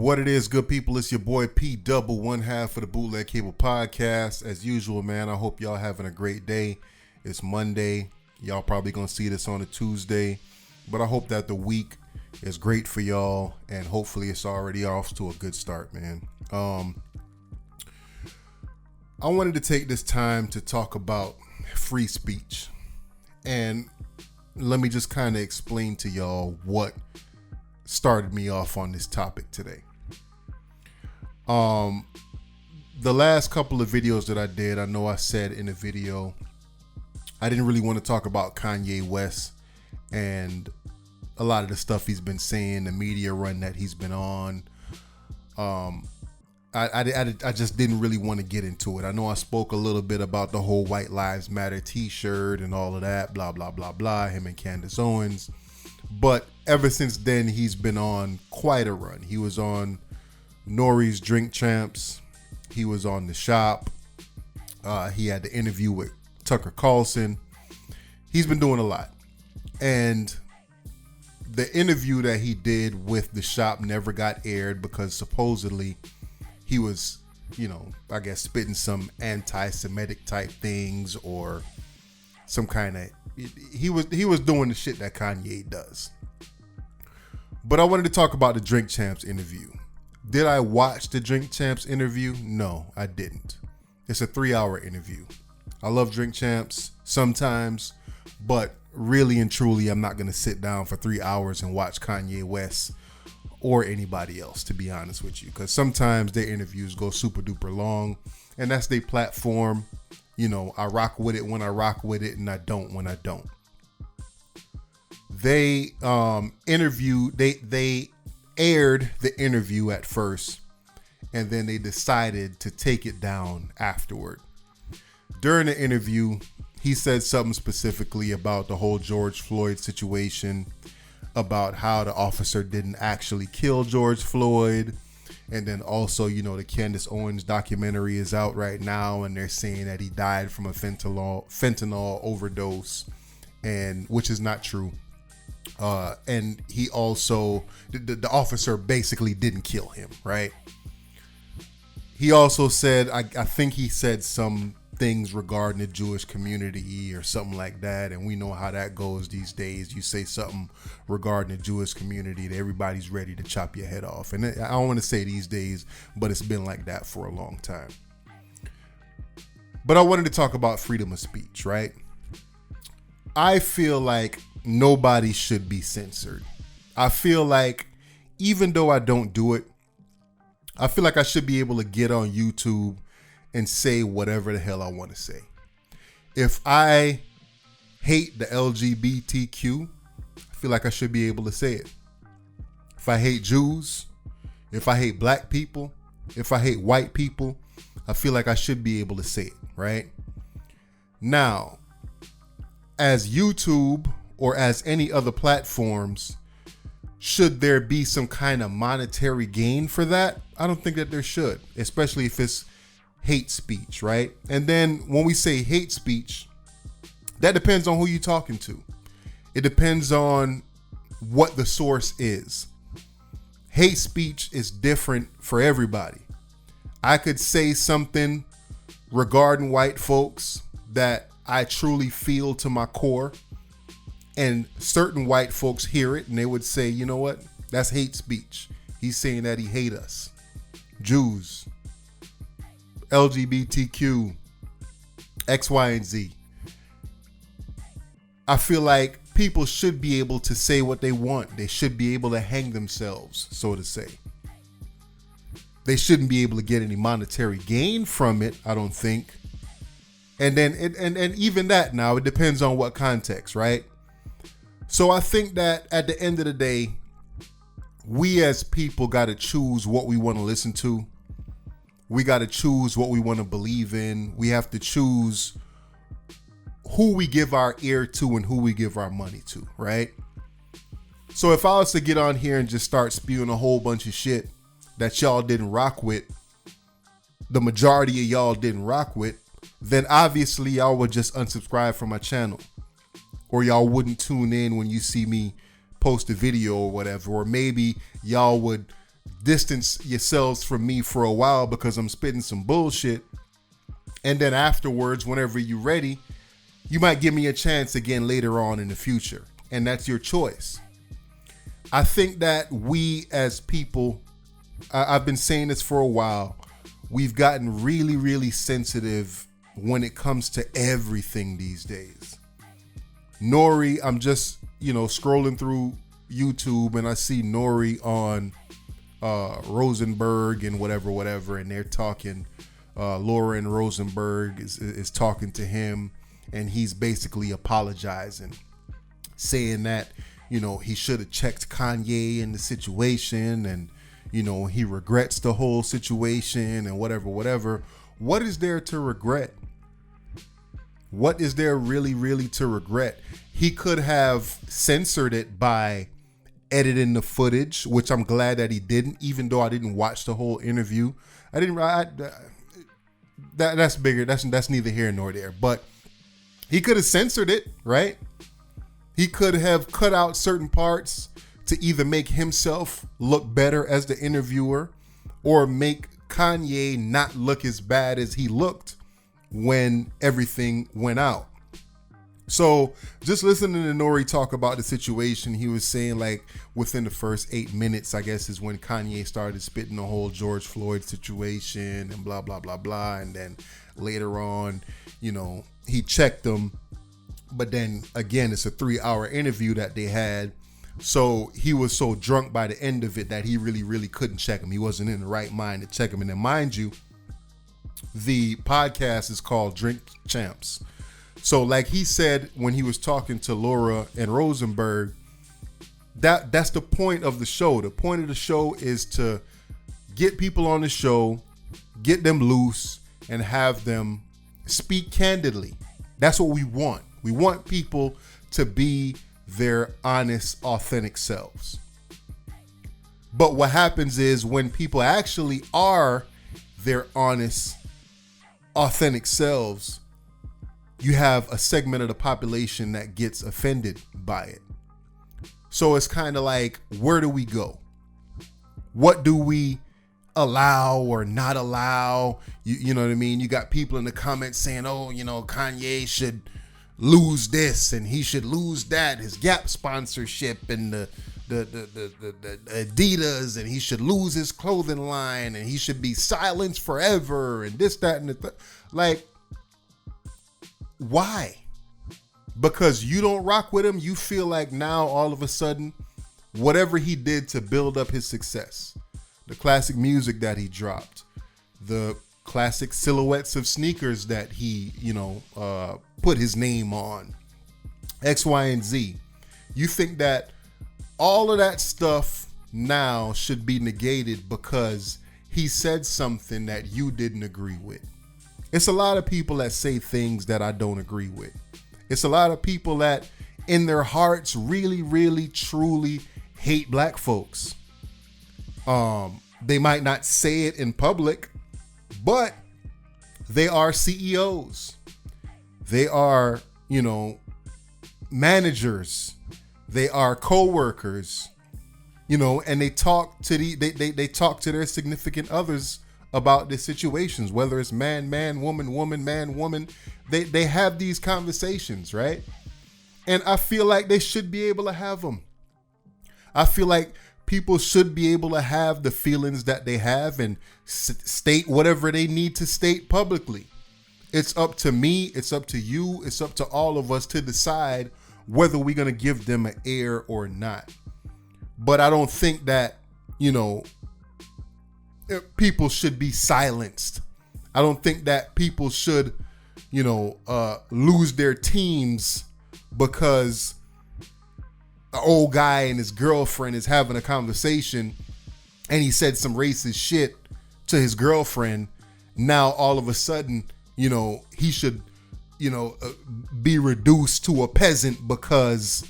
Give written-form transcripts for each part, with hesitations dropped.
What it is, good people, it's your boy P Double, one half of the Bootleg Cable Podcast. As usual, man, I hope y'all having a great day. It's Monday. Y'all probably gonna see this on a Tuesday, but I hope that the week is great for y'all, and hopefully it's already off to a good start, man. I wanted to take this time to talk about free speech, and let me just kind of explain to y'all what started me off on this topic today. The last couple of videos that I did, I know I said in a video I didn't really want to talk about Kanye West and a lot of the stuff he's been saying, the media run that he's been on. I just didn't really want to get into it. I know I spoke a little bit about the whole White Lives Matter t-shirt and all of that, blah, blah, blah, blah, him and Candace Owens. But ever since then, he's been on quite a run. He was on Nori's Drink Champs. He was on The Shop. He had the interview with Tucker Carlson. He's been doing a lot. And the interview that he did with The Shop never got aired because supposedly he was, I guess spitting some anti-Semitic type things or some kind of, he was doing the shit that Kanye does. But I wanted to talk about the Drink Champs interview. Did I watch the Drink Champs interview? No, I didn't. It's a 3-hour interview. I love Drink Champs sometimes, but really and truly, I'm not going to sit down for 3 hours and watch Kanye West or anybody else, to be honest with you, because sometimes their interviews go super duper long, and that's their platform. I rock with it when I rock with it, and I don't when I don't. They they aired the interview at first, and then they decided to take it down afterward. During the interview, he said something specifically about the whole George Floyd situation, about how the officer didn't actually kill George Floyd. And then also, the Candace Owens documentary is out right now, and they're saying that he died from a fentanyl overdose, and which is not true. And he also, the officer basically didn't kill him, right? He also said, I think he said some things regarding the Jewish community or something like that, and we know how that goes these days. You say something regarding the Jewish community, that everybody's ready to chop your head off. And I don't want to say these days, but it's been like that for a long time. But I wanted to talk about freedom of speech, right? I feel like nobody should be censored. I feel like, even though I don't do it, I feel like I should be able to get on YouTube and say whatever the hell I want to say. If I hate the LGBTQ, I feel like I should be able to say it. If I hate Jews, if I hate black people, if I hate white people, I feel like I should be able to say it, right? Now, as YouTube or as any other platforms, should there be some kind of monetary gain for that? I don't think that there should, especially if it's hate speech, right? And then when we say hate speech, that depends on who you're talking to. It depends on what the source is. Hate speech is different for everybody. I could say something regarding white folks that I truly feel to my core, and certain white folks hear it and they would say, you know what? That's hate speech. He's saying that he hate us. Jews, LGBTQ, X, Y, and Z. I feel like people should be able to say what they want. They should be able to hang themselves, so to say. They shouldn't be able to get any monetary gain from it, I don't think. And then, and even that now, it depends on what context, right? So I think that at the end of the day, we as people got to choose what we want to listen to. We got to choose what we want to believe in. We have to choose who we give our ear to and who we give our money to, right? So if I was to get on here and just start spewing a whole bunch of shit that y'all didn't rock with, the majority of y'all didn't rock with, then obviously y'all would just unsubscribe from my channel. Or y'all wouldn't tune in when you see me post a video or whatever. Or maybe y'all would distance yourselves from me for a while because I'm spitting some bullshit. And then afterwards, whenever you're ready, you might give me a chance again later on in the future. And that's your choice. I think that we as people, I've been saying this for a while, we've gotten really, really sensitive when it comes to everything these days. Nori, I'm just, scrolling through YouTube and I see Nori on Rosenberg and whatever, and they're talking. Lauren Rosenberg is talking to him, and he's basically apologizing, saying that, he should have checked Kanye in the situation, and, he regrets the whole situation and whatever. What is there to regret? What is there really, really to regret? He could have censored it by editing the footage, which I'm glad that he didn't, even though I didn't watch the whole interview. That's bigger. That's neither here nor there. But he could have censored it, right? He could have cut out certain parts to either make himself look better as the interviewer or make Kanye not look as bad as he looked when everything went out. So just listening to Nori talk about the situation, he was saying like within the first 8 minutes, I guess, is when Kanye started spitting the whole George Floyd situation and blah, blah, blah, blah. And then later on, he checked them. But then again, it's a 3-hour interview that they had. So he was so drunk by the end of it that he really, really couldn't check him. He wasn't in the right mind to check him. And then mind you, the podcast is called Drink Champs. So like he said when he was talking to Laura and Rosenberg, that's the point of the show. The point of the show is to get people on the show, get them loose, and have them speak candidly. That's what we want. We want people to be their honest, authentic selves. But what happens is when people actually are their honest, authentic selves, you have a segment of the population that gets offended by it. So it's kind of like, where do we go? What do we allow or not allow? You know what I mean? You got people in the comments saying, Kanye should lose this and he should lose that, his Gap sponsorship and the Adidas, and he should lose his clothing line and he should be silenced forever and this, that, and the like. Why? Because you don't rock with him. You feel like now all of a sudden, whatever he did to build up his success, the classic music that he dropped, the classic silhouettes of sneakers that he, put his name on, X, Y, and Z. You think that all of that stuff now should be negated because he said something that you didn't agree with. It's a lot of people that say things that I don't agree with. It's a lot of people that in their hearts really, really, truly hate black folks. They might not say it in public, but they are CEOs. They are, managers. They are co-workers, and they talk to they talk to their significant others about the situations, whether it's man, woman, man, woman. They have these conversations, right? And I feel like they should be able to have them. I feel like people should be able to have the feelings that they have and state whatever they need to state publicly. It's up to me, it's up to you, it's up to all of us to decide whether we're going to give them an ear or not. But I don't think that, people should be silenced. I don't think that people should, lose their teams because an old guy and his girlfriend is having a conversation and he said some racist shit to his girlfriend. Now, all of a sudden, he should, be reduced to a peasant because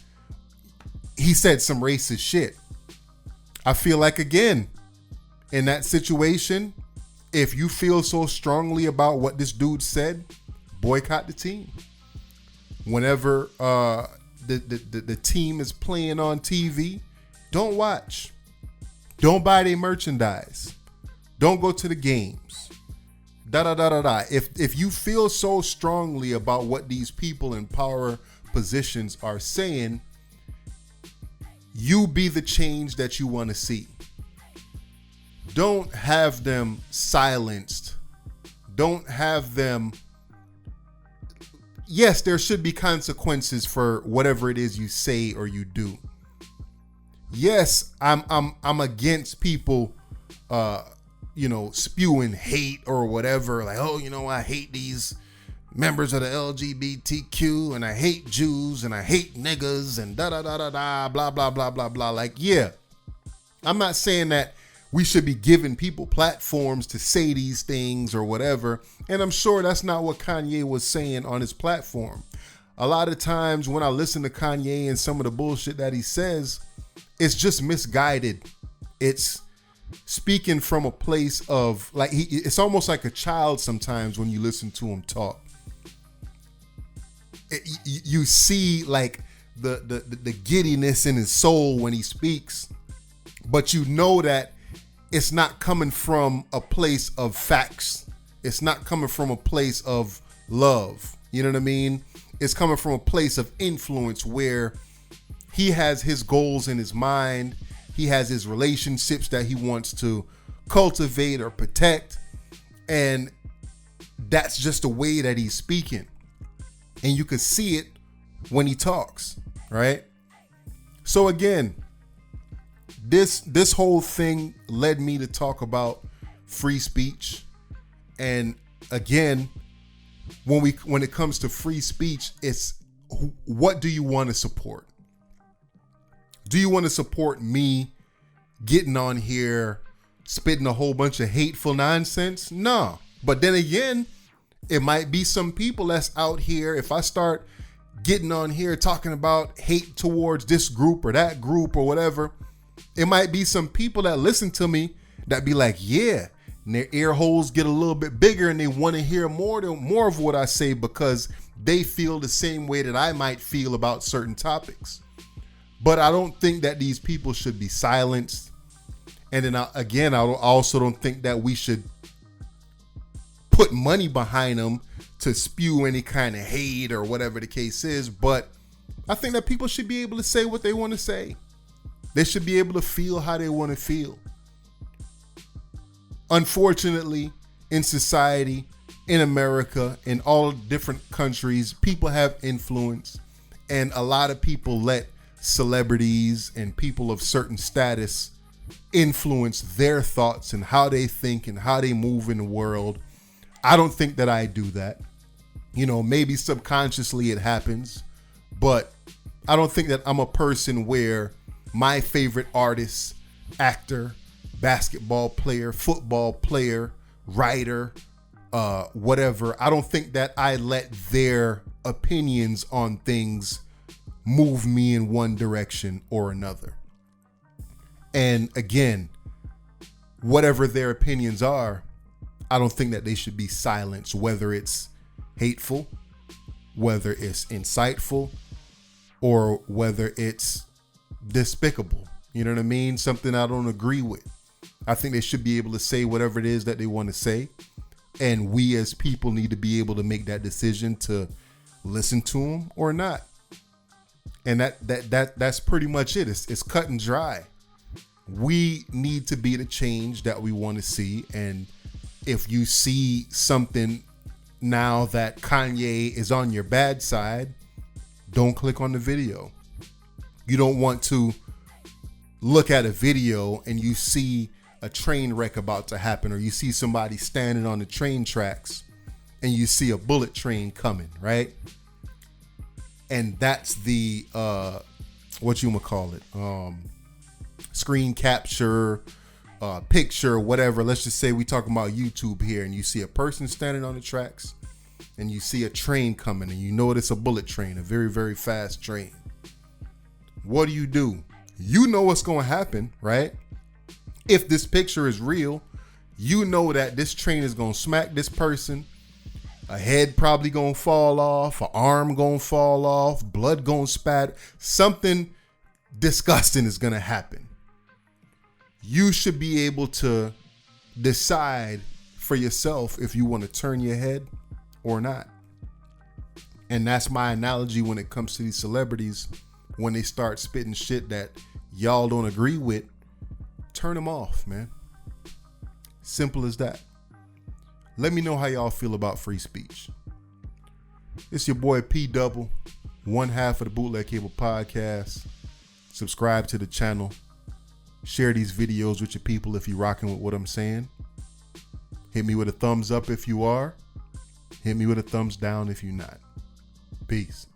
he said some racist shit. I feel like, again, in that situation, if you feel so strongly about what this dude said, boycott the team. Whenever the team is playing on TV, don't watch. Don't buy their merchandise. Don't go to the games. Da da da da da. If you feel so strongly about what these people in power positions are saying, you be the change that you want to see. Don't have them silenced. Don't have them. Yes, there should be consequences for whatever it is you say or you do. Yes, I'm against people spewing hate or whatever, like, oh, I hate these members of the LGBTQ and I hate Jews and I hate niggas and da da da da da blah blah blah blah blah. Like, yeah, I'm not saying that we should be giving people platforms to say these things or whatever. And I'm sure that's not what Kanye was saying on his platform. A lot of times when I listen to Kanye and some of the bullshit that he says, it's just misguided. It's speaking from a place of like, it's almost like a child sometimes when you listen to him talk. You see like the giddiness in his soul when he speaks, but you know that it's not coming from a place of facts. It's not coming from a place of love. You know what I mean? It's coming from a place of influence where he has his goals in his mind. He has his relationships that he wants to cultivate or protect. And that's just the way that he's speaking. And you can see it when he talks, right? So again, this whole thing led me to talk about free speech. And again, when it comes to free speech, it's what do you want to support? Do you want to support me getting on here, spitting a whole bunch of hateful nonsense? No. But then again, it might be some people that's out here. If I start getting on here talking about hate towards this group or that group or whatever, it might be some people that listen to me that be like, yeah, and their ear holes get a little bit bigger and they want to hear more of what I say because they feel the same way that I might feel about certain topics. But I don't think that these people should be silenced. And then I also don't think that we should put money behind them to spew any kind of hate or whatever the case is. But I think that people should be able to say what they want to say. They should be able to feel how they want to feel. Unfortunately, in society, in America, in all different countries, people have influence, and a lot of people let celebrities and people of certain status influence their thoughts and how they think and how they move in the world. I don't think that I do that. Maybe subconsciously it happens, but I don't think that I'm a person where my favorite artist, actor, basketball player, football player, writer, whatever, I don't think that I let their opinions on things move me in one direction or another. And again, whatever their opinions are, I don't think that they should be silenced, whether it's hateful, whether it's insightful, or whether it's despicable. You know what I mean? Something I don't agree with. I think they should be able to say whatever it is that they want to say. And we as people need to be able to make that decision to listen to them or not. And that's pretty much it. It's cut and dry. We need to be the change that we want to see. And if you see something now that Kanye is on your bad side, don't click on the video. You don't want to look at a video and you see a train wreck about to happen, or you see somebody standing on the train tracks and you see a bullet train coming, right? And that's the screen capture, picture, whatever. Let's just say we talking about YouTube here, and you see a person standing on the tracks and you see a train coming, and you know it's a bullet train, a very, very fast train. What do? You know what's going to happen, right? If this picture is real, you know that this train is going to smack this person. A head probably going to fall off, an arm going to fall off, blood going to spat. Something disgusting is going to happen. You should be able to decide for yourself if you want to turn your head or not. And that's my analogy when it comes to these celebrities. When they start spitting shit that y'all don't agree with, turn them off, man. Simple as that. Let me know how y'all feel about free speech. It's your boy P Double, one half of the Bootleg Cable Podcast. Subscribe to the channel. Share these videos with your people if you're rocking with what I'm saying. Hit me with a thumbs up if you are. Hit me with a thumbs down if you're not. Peace.